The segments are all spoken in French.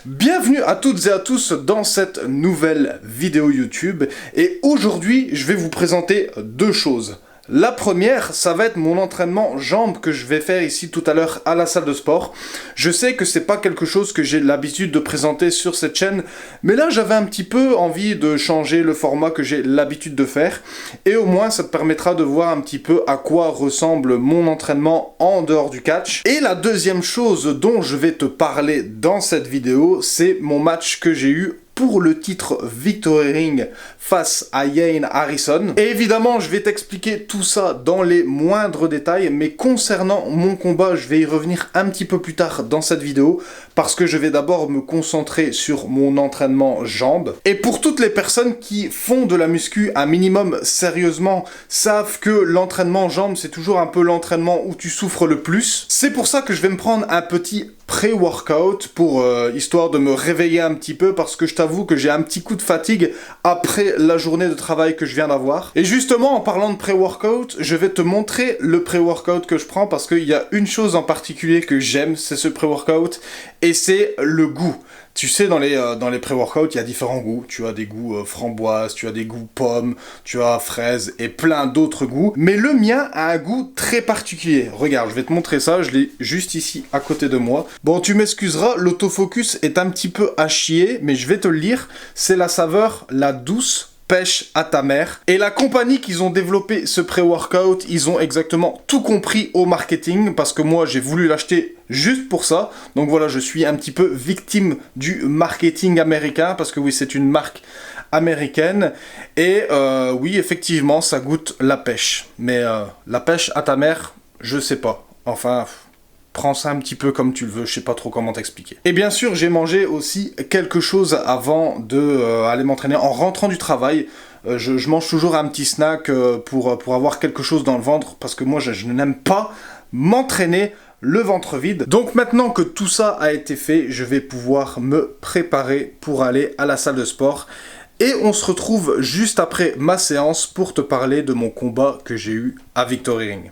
Bienvenue à toutes et à tous dans cette nouvelle vidéo YouTube et aujourd'hui je vais vous présenter deux choses. La première, ça va être mon entraînement jambes que je vais faire ici tout à l'heure à la salle de sport. Je sais que c'est pas quelque chose que j'ai l'habitude de présenter sur cette chaîne, mais là j'avais un petit peu envie de changer le format que j'ai l'habitude de faire, et au moins ça te permettra de voir un petit peu à quoi ressemble mon entraînement en dehors du catch. Et la deuxième chose dont je vais te parler dans cette vidéo, c'est mon match que j'ai eu pour le titre Victory Ring face à Ian Harrison. Et évidemment, je vais t'expliquer tout ça dans les moindres détails, mais concernant mon combat, je vais y revenir un petit peu plus tard dans cette vidéo, parce que je vais d'abord me concentrer sur mon entraînement jambes. Et pour toutes les personnes qui font de la muscu un minimum sérieusement, savent que l'entraînement jambes, c'est toujours un peu l'entraînement où tu souffres le plus. C'est pour ça que je vais me prendre un petit pré-workout pour histoire de me réveiller un petit peu, parce que je t'avoue que j'ai un petit coup de fatigue après la journée de travail que je viens d'avoir. Et justement, en parlant de pré-workout, je vais te montrer le pré-workout que je prends, parce qu'il y a une chose en particulier que j'aime, c'est ce pré-workout, et c'est le goût. Tu sais, dans les pré-workouts, il y a différents goûts. Tu as des goûts framboise, tu as des goûts pommes, tu as fraise et plein d'autres goûts. Mais le mien a un goût très particulier. Regarde, je vais te montrer ça, je l'ai juste ici à côté de moi. Bon, tu m'excuseras, l'autofocus est un petit peu à chier, mais je vais te le lire. C'est la saveur, la douce pêche à ta mère. Et la compagnie qu'ils ont développé ce pré-workout, ils ont exactement tout compris au marketing, parce que moi j'ai voulu l'acheter juste pour ça. Donc voilà, je suis un petit peu victime du marketing américain, parce que oui, c'est une marque américaine. Et oui, effectivement, ça goûte la pêche. Mais la pêche à ta mère, je sais pas. Enfin, prends ça un petit peu comme tu le veux, je sais pas trop comment t'expliquer. Et bien sûr, j'ai mangé aussi quelque chose avant de aller m'entraîner. En rentrant du travail, je mange toujours un petit snack pour avoir quelque chose dans le ventre, parce que moi, je n'aime pas m'entraîner le ventre vide. Donc maintenant que tout ça a été fait, je vais pouvoir me préparer pour aller à la salle de sport. Et on se retrouve juste après ma séance pour te parler de mon combat que j'ai eu à Victory Ring.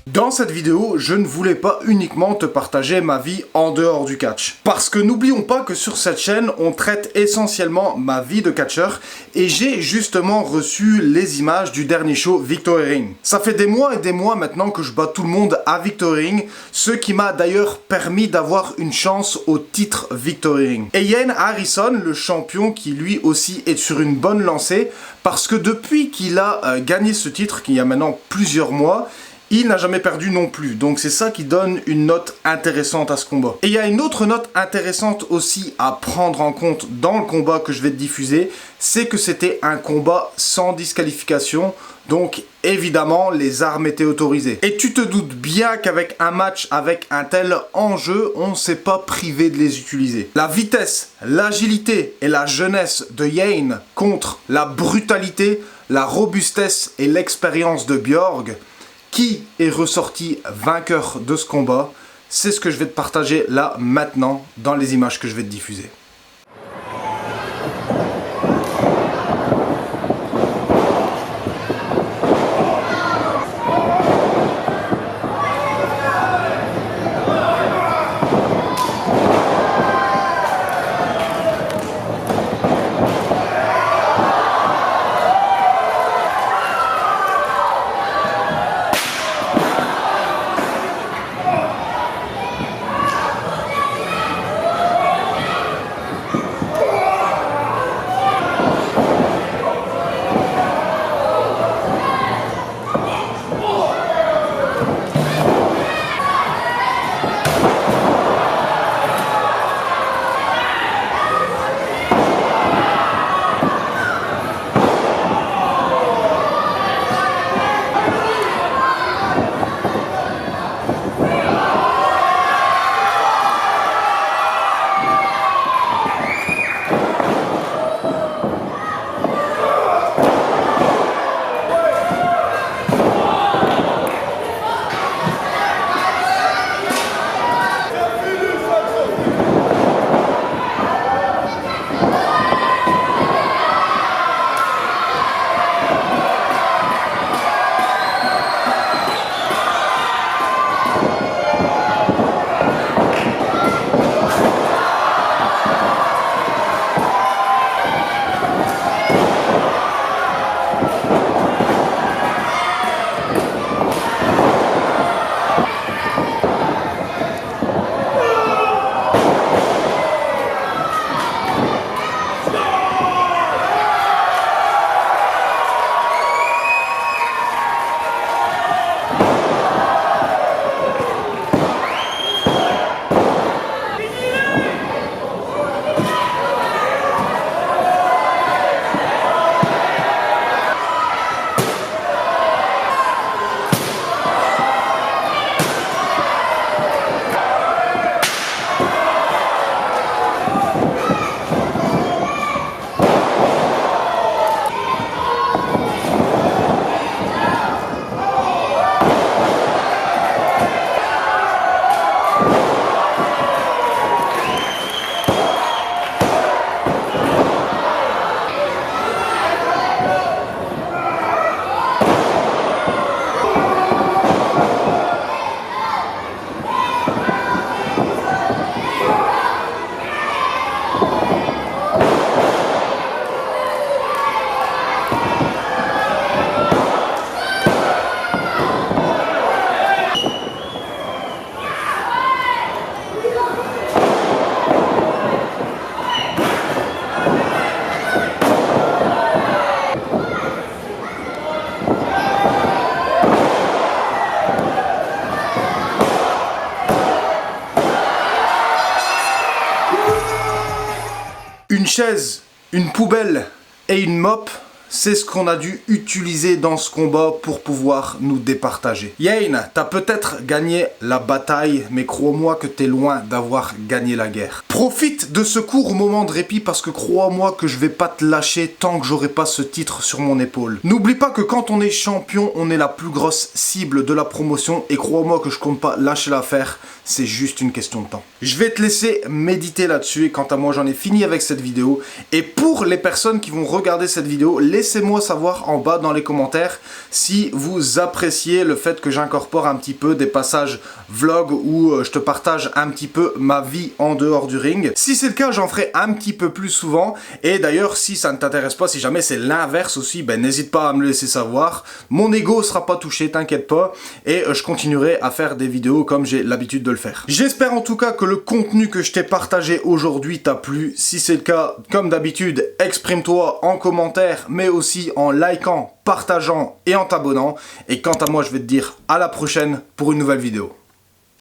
Dans cette vidéo, je ne voulais pas uniquement te partager ma vie en dehors du catch. Parce que n'oublions pas que sur cette chaîne, on traite essentiellement ma vie de catcheur, et j'ai justement reçu les images du dernier show Victory Ring. Ça fait des mois et des mois maintenant que je bats tout le monde à Victory Ring, ce qui m'a d'ailleurs permis d'avoir une chance au titre Victory Ring. Et Ian Harrison, le champion, qui lui aussi est sur une bonne lancée, parce que depuis qu'il a gagné ce titre, qu'il y a maintenant plusieurs mois, il n'a jamais perdu non plus, donc c'est ça qui donne une note intéressante à ce combat. Et il y a une autre note intéressante aussi à prendre en compte dans le combat que je vais te diffuser, c'est que c'était un combat sans disqualification, donc évidemment les armes étaient autorisées. Et tu te doutes bien qu'avec un match avec un tel enjeu, on ne s'est pas privé de les utiliser. La vitesse, l'agilité et la jeunesse de Ian contre la brutalité, la robustesse et l'expérience de Björg, qui est ressorti vainqueur de ce combat, c'est ce que je vais te partager là, maintenant, dans les images que je vais te diffuser. chaise, une poubelle et une mop, c'est ce qu'on a dû utiliser dans ce combat pour pouvoir nous départager. Yane, t'as peut-être gagné la bataille, mais crois-moi que t'es loin d'avoir gagné la guerre. Profite de ce court moment de répit parce que crois-moi que je vais pas te lâcher tant que j'aurai pas ce titre sur mon épaule. N'oublie pas que quand on est champion, on est la plus grosse cible de la promotion et crois-moi que je compte pas lâcher l'affaire, c'est juste une question de temps. Je vais te laisser méditer là-dessus et quant à moi, j'en ai fini avec cette vidéo. Et pour les personnes qui vont regarder cette vidéo, laissez-moi savoir en bas dans les commentaires si vous appréciez le fait que j'incorpore un petit peu des passages vlog où je te partage un petit peu ma vie en dehors du ring. Si c'est le cas, j'en ferai un petit peu plus souvent. Et d'ailleurs, si ça ne t'intéresse pas, si jamais c'est l'inverse aussi, ben n'hésite pas à me le laisser savoir. Mon ego sera pas touché, t'inquiète pas. Et je continuerai à faire des vidéos comme j'ai l'habitude de le faire. J'espère en tout cas que le contenu que je t'ai partagé aujourd'hui t'a plu. Si c'est le cas, comme d'habitude, exprime-toi en commentaire, mais aussi en likant, partageant et en t'abonnant. Et quant à moi, je vais te dire à la prochaine pour une nouvelle vidéo.